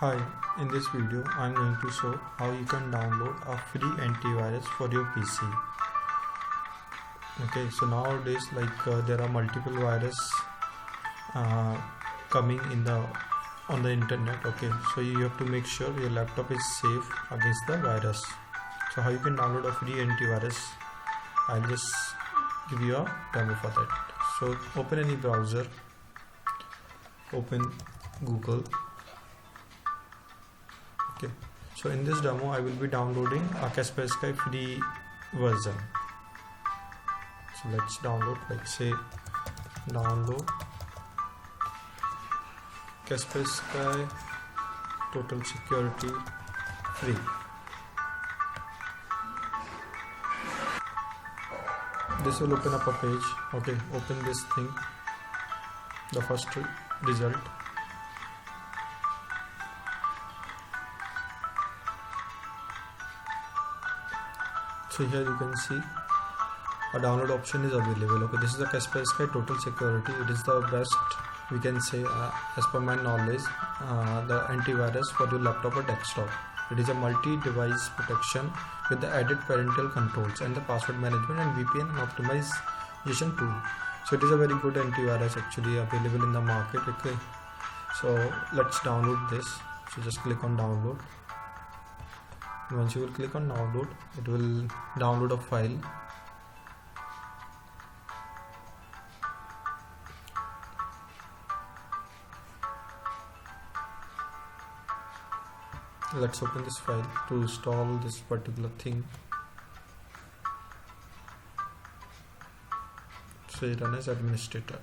Hi, in this video I am going to show how you can download a free antivirus for your PC. Okay, so nowadays there are multiple virus coming on the internet. Okay, so you have to make sure your laptop is safe against the virus. So how you can download a free antivirus, I'll just give you a demo for that. So open any browser, open Google. Okay, so in this demo I will be downloading a Kaspersky free version. So let's download, say download Kaspersky total security free. This will open up a page. Okay, open this thing, the first result. So here you can see a download option is available. Okay, this is the Kaspersky total security. It is the best, we can say, as per my knowledge, the antivirus for your laptop or desktop. It is a multi-device protection with the added parental controls and the password management and VPN and optimization tool. So it is a very good antivirus actually available in the market. Okay, so let's download this. So just click on download. Once you will click on download, it will download a file. Let's open this file to install this particular thing. So run as administrator.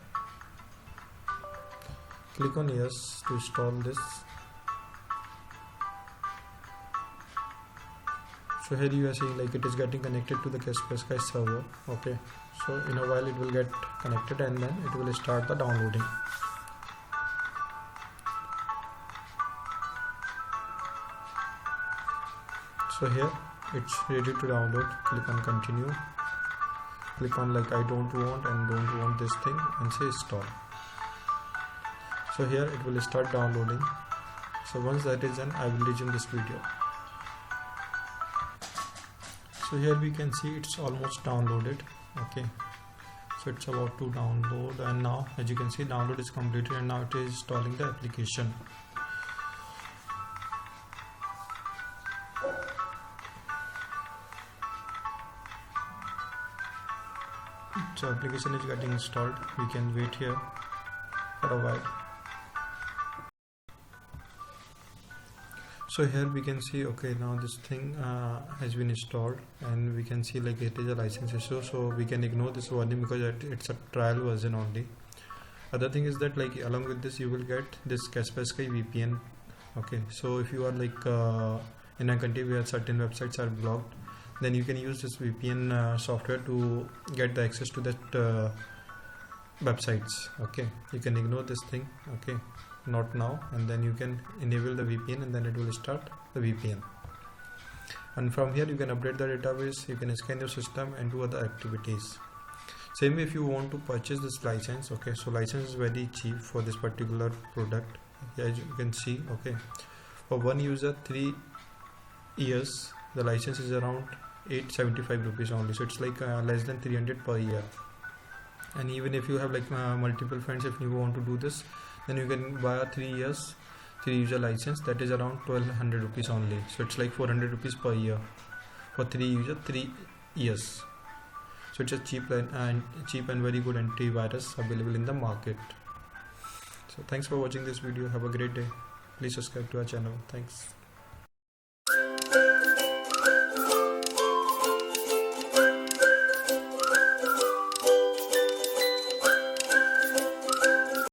Click on yes to install this. So here you are seeing it is getting connected to the Kaspersky server. Okay, so in a while it will get connected and then it will start the downloading. So here it's ready to download. Click on continue. Click on I don't want this thing and say install. So here it will start downloading. So once that is done, I will resume this video. So here we can see it's almost downloaded. Okay, so it's about to download, and now as you can see download is completed and now it is installing the application. So application is getting installed. We can wait here for a while. So here we can see, okay, now this thing has been installed and we can see it is a license issue, so we can ignore this warning because it's a trial version only. Other thing is that along with this you will get this Kaspersky VPN. Okay, so if you are in a country where certain websites are blocked, then you can use this VPN software to get the access to that websites. Okay, you can ignore this thing. Okay, not now, and then you can enable the VPN and then it will start the VPN, and from here you can update the database, you can scan your system and do other activities. Same way if you want to purchase this license. Okay, so license is very cheap for this particular product. As you can see, okay, for one user 3 years the license is around 875 rupees only, so it's less than 300 per year. And even if you have multiple friends, if you want to do this, then you can buy a 3 user license, that is around 1200 rupees only, so it's 400 rupees per year for 3 years. So it's a cheap and very good antivirus available in the market. So thanks for watching this video. Have a great day. Please subscribe to our channel. Thanks.